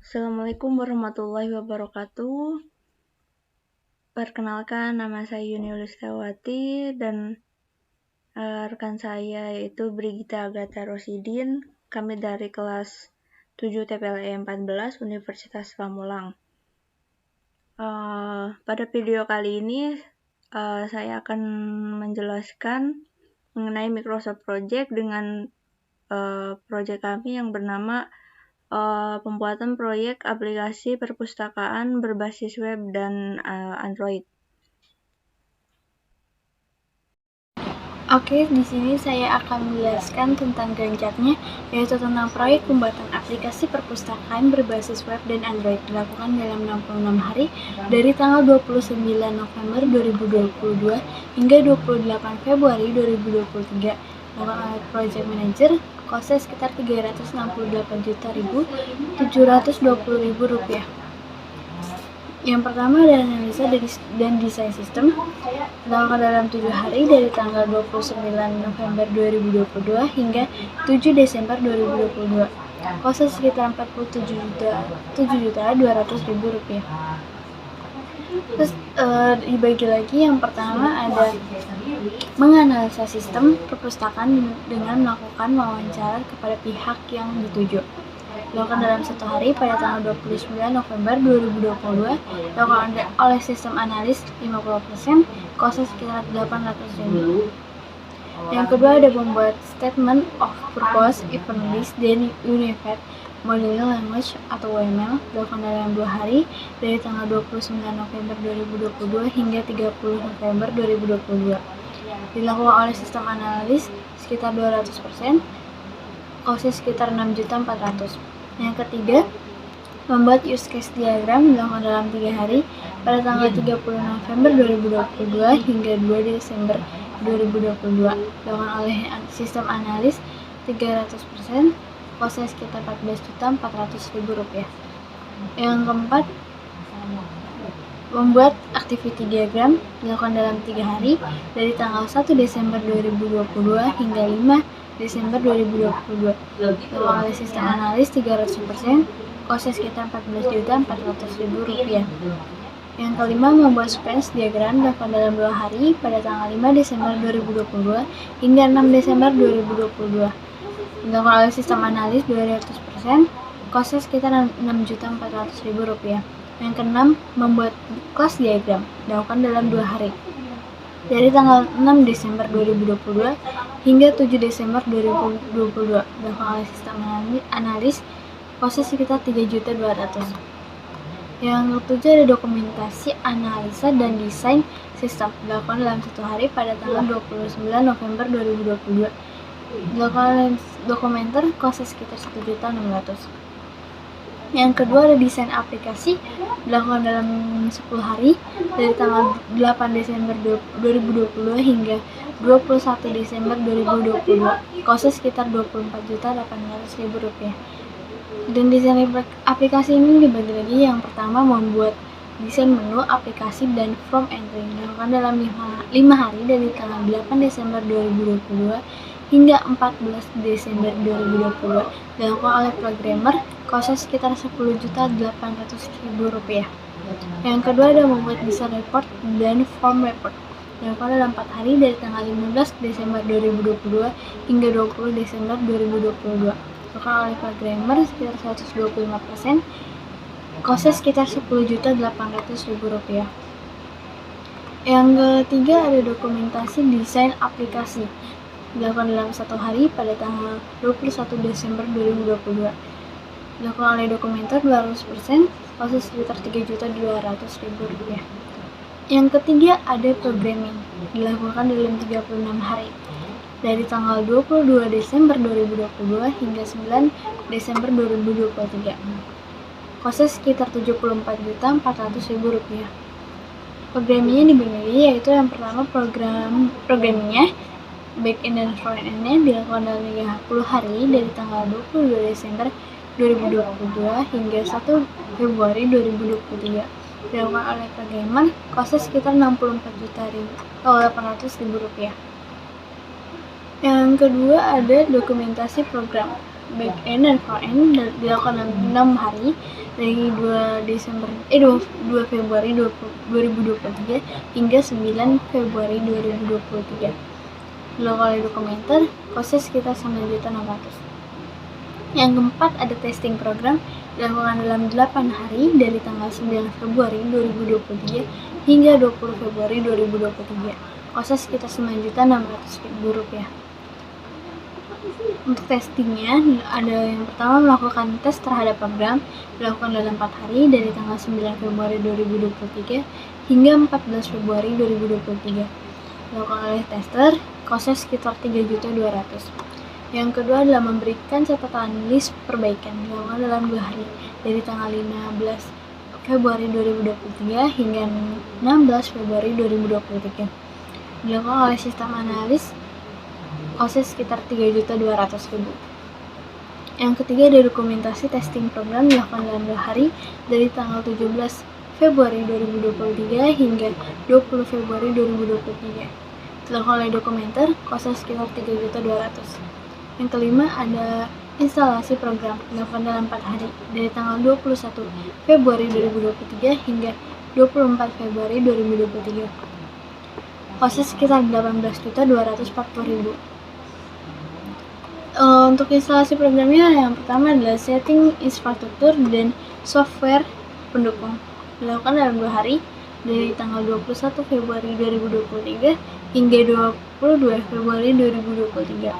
Assalamualaikum warahmatullahi wabarakatuh. Perkenalkan, nama saya Yuni Listawati dan rekan saya yaitu Brigita Agatha Rosidin. Kami dari kelas 7 TPLE 14 Universitas Pamulang. Pada video kali ini saya akan menjelaskan mengenai Microsoft Project dengan project kami yang bernama pembuatan proyek aplikasi perpustakaan berbasis web dan Android. Oke, di sini saya akan menjelaskan tentang Ganjarnya, yaitu tentang proyek pembuatan aplikasi perpustakaan berbasis web dan Android dilakukan dalam 66 hari dari tanggal 29 November 2022 hingga 28 Februari 2023. Dilakukan oleh Project Manager, kosnya sekitar Rp368.720.000. Yang pertama adalah analisa dan desain sistem, dilakukan dalam 7 hari dari tanggal 29 November 2022 hingga 7 Desember 2022. Kosnya sekitar Rp47.200.000. Terus dibagi lagi, yang pertama ada menganalisa sistem perpustakaan dengan melakukan wawancara kepada pihak yang dituju. Dilakukan dalam 1 hari pada tanggal 29 November 2022, dilakukan oleh sistem analis 50%, kosnya sekitar Rp800.000. Yang kedua ada membuat Statement of Purpose Event List dan Unified Modeling Language atau UML, dilakukan dalam 2 hari dari tanggal 29 November 2022 hingga 30 November 2022. Dilakukan oleh sistem analis sekitar 200%, kosnya sekitar Rp6.400.000. Yang ketiga, membuat use case diagram dilakukan dalam 3 hari pada tanggal 30 November 2022 hingga 2 Desember 2022. Dilakukan oleh sistem analis 300%, kosnya sekitar Rp14.400.000. Yang keempat, membuat activity diagram dilakukan dalam 3 hari dari tanggal 1 Desember 2022 hingga 5 Desember 2022. Dilakukan oleh sistem analis 300%, kosnya sekitar Rp14.400.000. Yang kelima, membuat sequence diagram dilakukan dalam 2 hari pada tanggal 5 Desember 2022 hingga 6 Desember 2022. Dilakukan oleh sistem analis 200%, kosnya sekitar Rp6.400.000. Yang keenam, membuat class diagram dilakukan dalam 2 hari dari tanggal 6 Desember 2022 hingga 7 Desember 2022. Dilakukan oleh sistem analis, kosnya sekitar Rp3.200.000. Yang ketujuh ada dokumentasi, analisa, dan desain sistem dilakukan dalam 1 hari pada tanggal 29 November 2022. Dilakukan oleh dokumenter, kosnya sekitar Rp1.600.000. Yang kedua ada desain aplikasi dilakukan dalam 10 hari dari tanggal 8 Desember 2022 hingga 21 Desember 2022. Kosnya sekitar Rp24.800.000. Dan desain aplikasi ini dibagi lagi. Yang pertama, membuat desain menu aplikasi dan form entry dilakukan dalam 5 hari dari tanggal 8 Desember 2022 hingga 14 Desember 2022. Dilakukan oleh programmer, kosnya sekitar Rp10.800.000. Yang kedua ada membuat desain report dan form report dilakukan dalam 4 hari dari tanggal 15 Desember 2022 hingga 20 Desember 2022. Dilakukan oleh programmer sekitar 125%, kosnya sekitar Rp10.800.000. Yang ketiga ada dokumentasi desain aplikasi dilakukan dalam 1 hari pada tanggal 21 Desember 2022. Dilakukan oleh dokumenter 200%, kosnya sekitar Rp3.200.000. Yang ketiga ada programming dilakukan dalam 36 hari dari tanggal 22 Desember 2022 hingga 9 Desember 2023. Kosnya sekitar Rp74.400.000. Programmingnya dibagi, yaitu yang pertama programmingnya back-end dan front-end-nya dilakukan dalam 30 hari dari tanggal 22 Desember 2022 hingga 1 Februari 2023. Dilakukan oleh programmer, kosnya sekitar Rp64.800.000. Yang kedua ada dokumentasi program back-end dan front-end dilakukan dalam 6 hari dari 2 Februari 2023 hingga 9 Februari 2023. Dilakukan oleh Dokumenter, kosnya sekitar 9.600.000. Yang keempat ada testing program dilakukan dalam 8 hari dari tanggal 9 Februari 2023 hingga 20 Februari 2023. Kosnya sekitar 9.600.000 rupiah. Untuk testingnya ada yang pertama melakukan tes terhadap program dilakukan dalam 4 hari dari tanggal 9 Februari 2023 hingga 14 Februari 2023. Dilakukan oleh tester, kosnya sekitar 3.200.000. Yang kedua adalah memberikan catatan list perbaikan dilakukan dalam 2 hari dari tanggal 15 Februari 2023 hingga 16 Februari 2023. Dilakukan oleh sistem analis, kosnya sekitar 3.200.000. Yang ketiga ada dokumentasi testing program dilakukan dalam 2 hari dari tanggal 17 Februari 2023 hingga 20 Februari 2023. Dilakukan oleh Dokumenter, kosnya sekitar 3.200.000. Yang kelima ada instalasi program dilakukan dalam 4 hari dari tanggal 21 Februari 2023 hingga 24 Februari 2023. Kosnya sekitar 18.240.000. Untuk instalasi programnya yang pertama adalah setting infrastruktur dan software pendukung dilakukan dalam 2 hari dari tanggal 21 Februari 2023 hingga 22 Februari 2023.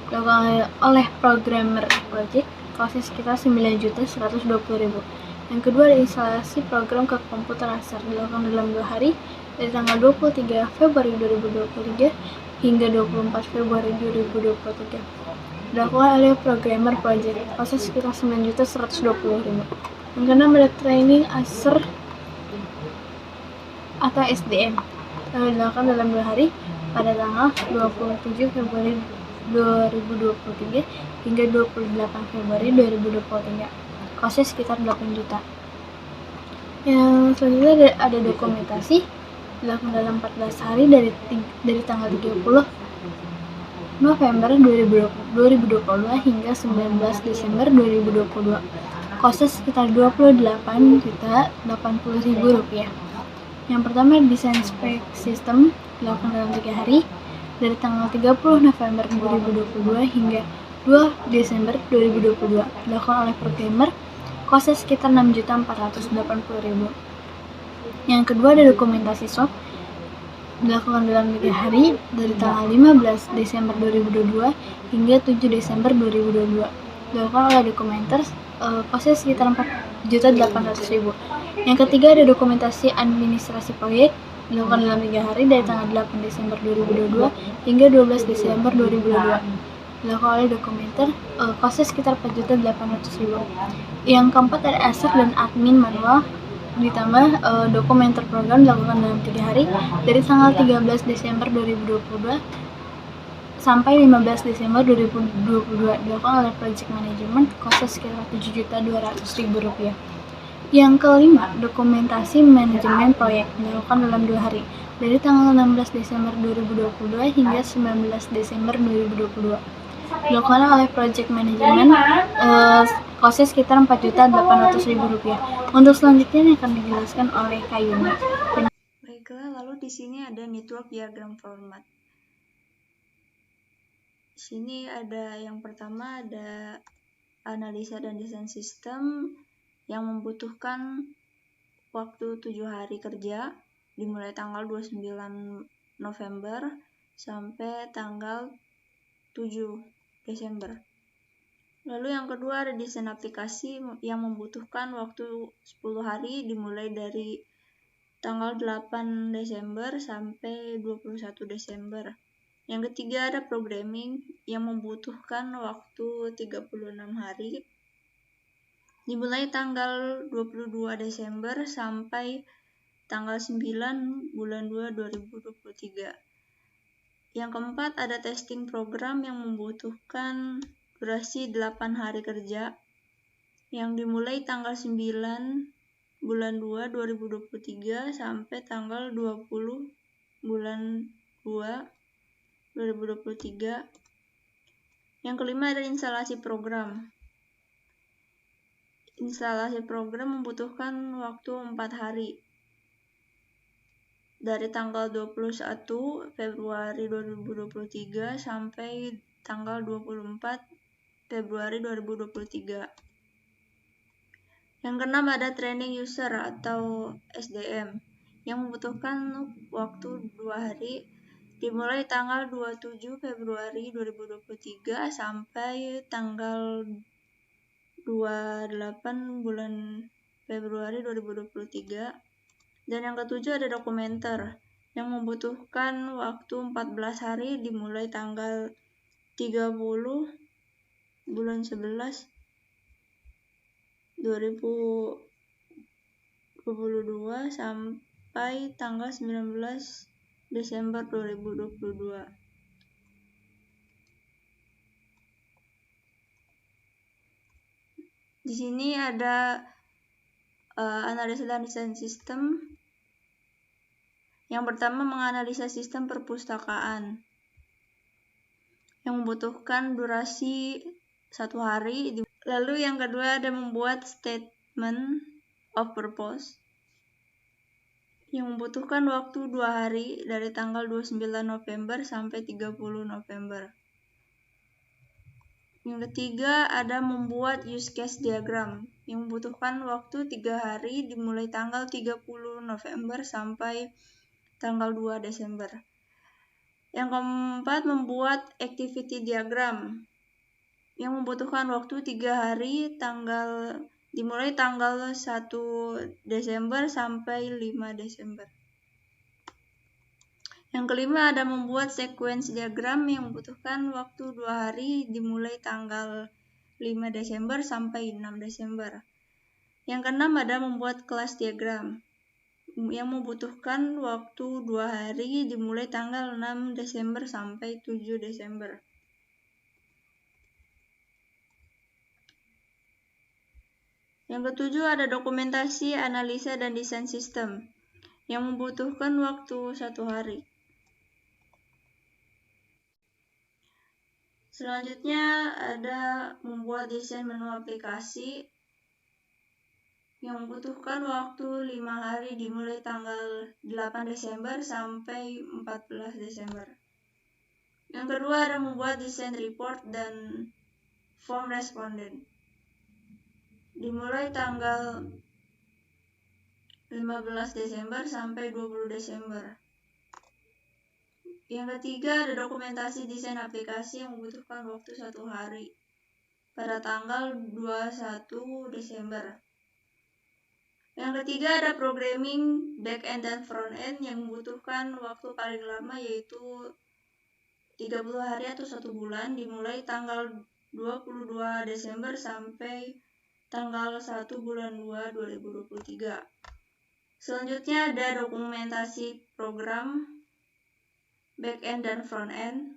Dilakukan oleh programmer project, kosnya sekitar 9.120.000. Yang kedua ada instalasi program ke komputer Acer dilakukan dalam 2 hari dari tanggal 23 Februari 2023 hingga 24 Februari 2023. Dilakukan oleh programmer project, kosnya sekitar 9.120.000. Yang keenam ada training Acer atau SDM dilakukan dalam 2 hari pada tanggal 27 Februari 2023 hingga 28 Februari 2023. Kosnya sekitar 8 juta. Yang selanjutnya ada dokumentasi dilakukan dalam 14 hari dari tanggal 30 November 2022 hingga 19 Desember 2022. Kosnya sekitar 28.080.000 rupiah. Yang pertama desain spek sistem dilakukan dalam 3 hari dari tanggal 30 November 2022 hingga 2 Desember 2022. Dilakukan oleh programmer, kosnya sekitar 6.480.000. Yang kedua ada dokumentasi SOP dilakukan dalam 3 hari dari tanggal 15 Desember 2022 hingga 7 Desember 2022. Dilakukan oleh Dokumenter, kosnya sekitar 4.800.000. Yang ketiga ada dokumentasi administrasi proyek dilakukan dalam 3 hari dari tanggal 8 Desember 2022 hingga 12 Desember 2022. Dilakukan oleh Dokumenter, kosnya sekitar 4.800.000. Yang keempat ada Acer dan admin manual ditambah Dokumenter program dilakukan dalam 3 hari dari tanggal 13 Desember 2022 sampai 15 Desember 2022. Dilakukan oleh Project Management, kosnya sekitar 7.200.000 rupiah. Yang kelima, dokumentasi manajemen proyek dilakukan dalam 2 hari dari tanggal 16 Desember 2022 hingga 19 Desember 2022. Dilakukan oleh Project Management, kosnya sekitar 4.800.000 rupiah. Untuk selanjutnya akan dijelaskan oleh Kayuni. Baiklah, lalu di sini ada network diagram format. Di sini ada yang pertama ada analisa dan desain sistem yang membutuhkan waktu 7 hari kerja dimulai tanggal 29 November sampai tanggal 7 Desember. Lalu yang kedua ada desain aplikasi yang membutuhkan waktu 10 hari dimulai dari tanggal 8 Desember sampai 21 Desember. Yang ketiga ada programming yang membutuhkan waktu 36 hari dimulai tanggal 22 Desember sampai tanggal 9 bulan 2 2023. Yang keempat ada testing program yang membutuhkan durasi 8 hari kerja yang dimulai tanggal 9 bulan 2 2023 sampai tanggal 20 bulan 2 2023. Yang kelima ada instalasi program. Instalasi program membutuhkan waktu 4 hari. Dari tanggal 21 Februari 2023 sampai tanggal 24 Februari 2023. Yang keenam ada training user atau SDM yang membutuhkan waktu 2 hari dimulai tanggal 27 Februari 2023 sampai tanggal 28 bulan Februari 2023. Dan yang ketujuh ada dokumenter yang membutuhkan waktu 14 hari dimulai tanggal 30 bulan 11 2022 sampai tanggal 19 Desember 2022. Di sini ada analisa dan desain sistem. Yang pertama menganalisa sistem perpustakaan yang membutuhkan durasi 1 hari. Lalu yang kedua ada membuat statement of purpose yang membutuhkan waktu 2 hari dari tanggal 29 November sampai 30 November. Yang ketiga ada membuat use case diagram yang membutuhkan waktu 3 hari dimulai tanggal 30 November sampai tanggal 2 Desember. Yang keempat membuat activity diagram yang membutuhkan waktu 3 hari dimulai tanggal 1 Desember sampai 5 Desember. Yang kelima ada membuat sequence diagram yang membutuhkan waktu 2 hari dimulai tanggal 5 Desember sampai 6 Desember. Yang keenam ada membuat kelas diagram yang membutuhkan waktu 2 hari dimulai tanggal 6 Desember sampai 7 Desember. Yang ketujuh ada dokumentasi, analisa, dan desain sistem yang membutuhkan waktu 1 hari. Selanjutnya ada membuat desain menu aplikasi yang membutuhkan waktu 5 hari dimulai tanggal 8 Desember sampai 14 Desember. Yang kedua ada membuat desain report dan form responden dimulai tanggal 15 Desember sampai 20 Desember. Yang ketiga ada dokumentasi desain aplikasi yang membutuhkan waktu 1 hari pada tanggal 21 Desember. Yang ketiga ada programming back-end dan front-end yang membutuhkan waktu paling lama yaitu 30 hari atau 1 bulan dimulai tanggal 22 Desember sampai tanggal 1 bulan 2 2023. Selanjutnya ada dokumentasi program back-end dan front-end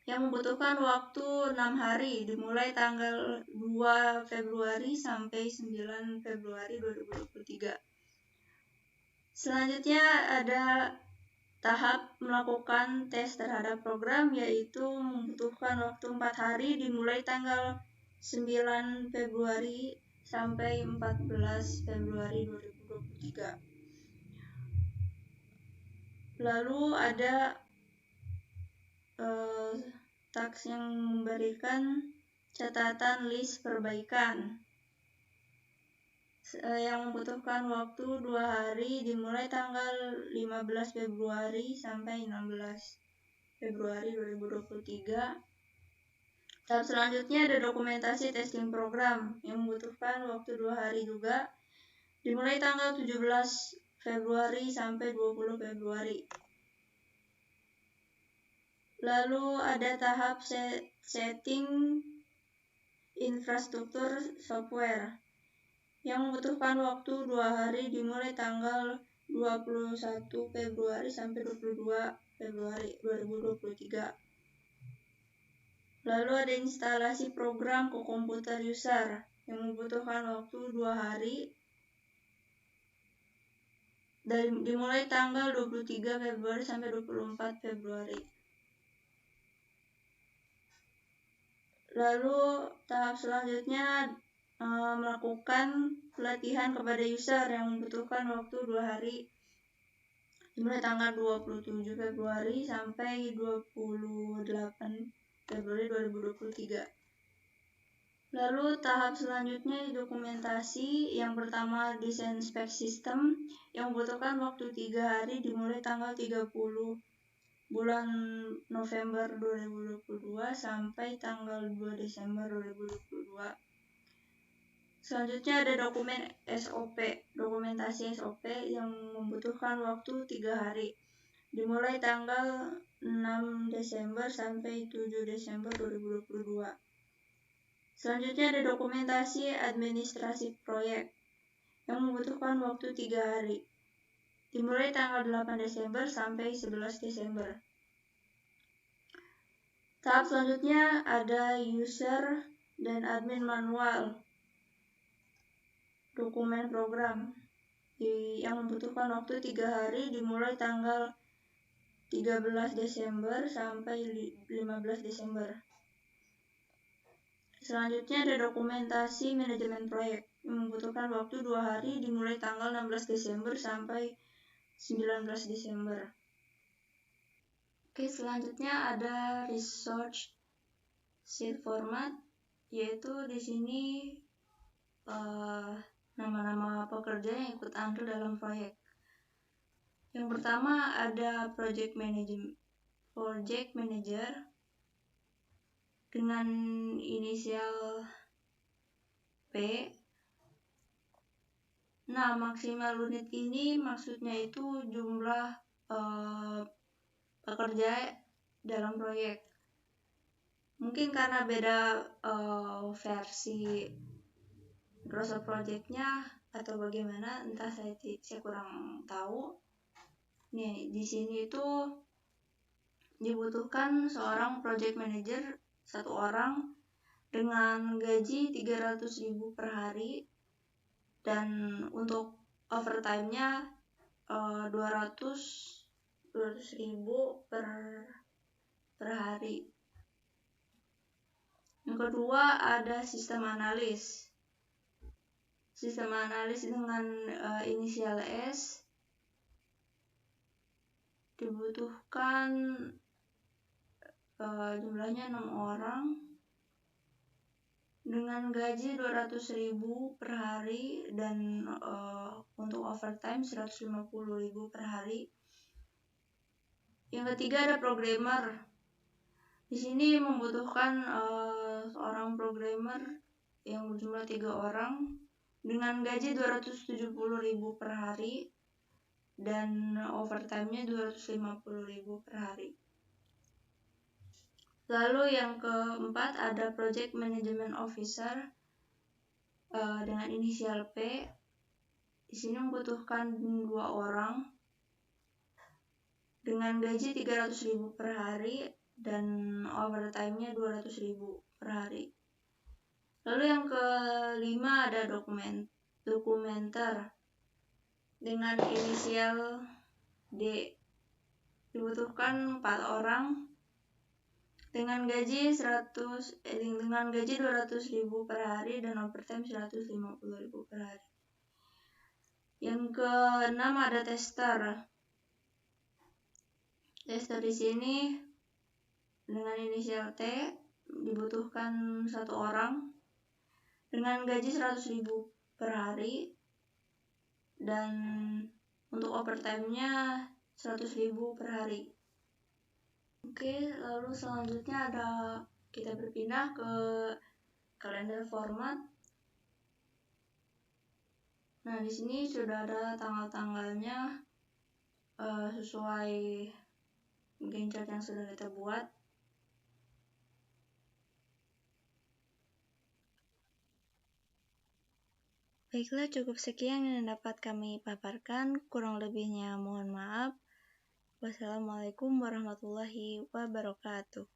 yang membutuhkan waktu 6 hari dimulai tanggal 2 Februari sampai 9 Februari 2023. Selanjutnya ada tahap melakukan tes terhadap program yaitu membutuhkan waktu 4 hari dimulai tanggal 9 Februari sampai 14 Februari 2023. Lalu ada task yang memberikan catatan list perbaikan yang membutuhkan waktu 2 hari dimulai tanggal 15 Februari sampai 16 Februari 2023. Tahap selanjutnya ada dokumentasi testing program yang membutuhkan waktu 2 hari juga dimulai tanggal 17 Februari sampai 20 Februari. Lalu ada tahap setting infrastruktur software yang membutuhkan waktu 2 hari dimulai tanggal 21 Februari sampai 22 Februari 2023. Lalu ada instalasi program ke komputer user yang membutuhkan waktu 2 hari dimulai tanggal 23 Februari sampai 24 Februari. Lalu tahap selanjutnya melakukan pelatihan kepada user yang membutuhkan waktu 2 hari, dimulai tanggal 27 Februari sampai 28 Februari 2023. Lalu tahap selanjutnya dokumentasi. Yang pertama desain spek sistem yang membutuhkan waktu 3 hari, dimulai tanggal 30 bulan November 2022 sampai tanggal 2 Desember 2022. Selanjutnya ada dokumen SOP, dokumentasi SOP yang membutuhkan waktu 3 hari, dimulai tanggal 6 Desember sampai 7 Desember 2022. Selanjutnya ada dokumentasi administrasi proyek yang membutuhkan waktu 3 hari, dimulai tanggal 8 Desember sampai 11 Desember. Tahap selanjutnya ada user dan admin manual, dokumen program yang membutuhkan waktu 3 hari, dimulai tanggal 13 Desember sampai 15 Desember. Selanjutnya ada dokumentasi manajemen proyek yang membutuhkan waktu 2 hari, dimulai tanggal 16 Desember sampai 19 Desember. Oke, selanjutnya ada research sheet format, yaitu di sini nama-nama pekerja yang ikut andil dalam proyek. Yang pertama ada project manager dengan inisial P. Nah, maksimal unit ini maksudnya itu jumlah pekerja dalam proyek. Mungkin karena beda versi browser projectnya atau bagaimana, entah, saya kurang tahu. Nih, di sini itu dibutuhkan seorang project manager 1 orang dengan gaji 300.000 per hari, dan untuk overtime-nya 200.000 per hari. Yang kedua ada sistem analis. Sistem analis dengan inisial S dibutuhkan jumlahnya 6 orang dengan gaji 200.000 per hari, dan untuk overtime 150.000 per hari. Yang ketiga ada programmer. Di sini membutuhkan seorang programmer yang berjumlah 3 orang dengan gaji 270.000 per hari, dan overtime-nya 250.000 per hari. Lalu yang keempat ada project management officer dengan inisial P. Di sini membutuhkan 2 orang dengan gaji 300.000 per hari, dan overtime-nya 200.000 per hari. Lalu yang kelima ada dokumenter dengan inisial D. Dibutuhkan 4 orang dengan gaji 200.000 per hari, dan overtime 150.000 per hari. Yang keenam ada tester. Tester di sini dengan inisial T, dibutuhkan 1 orang dengan gaji 100.000 per hari, dan untuk overtime-nya 100.000 per hari. Oke, lalu selanjutnya kita berpindah ke kalender format. Nah, di sini sudah ada tanggal-tanggalnya sesuai Gantt chart yang sudah kita buat. Baiklah, cukup sekian yang dapat kami paparkan. Kurang lebihnya mohon maaf. Wassalamualaikum warahmatullahi wabarakatuh.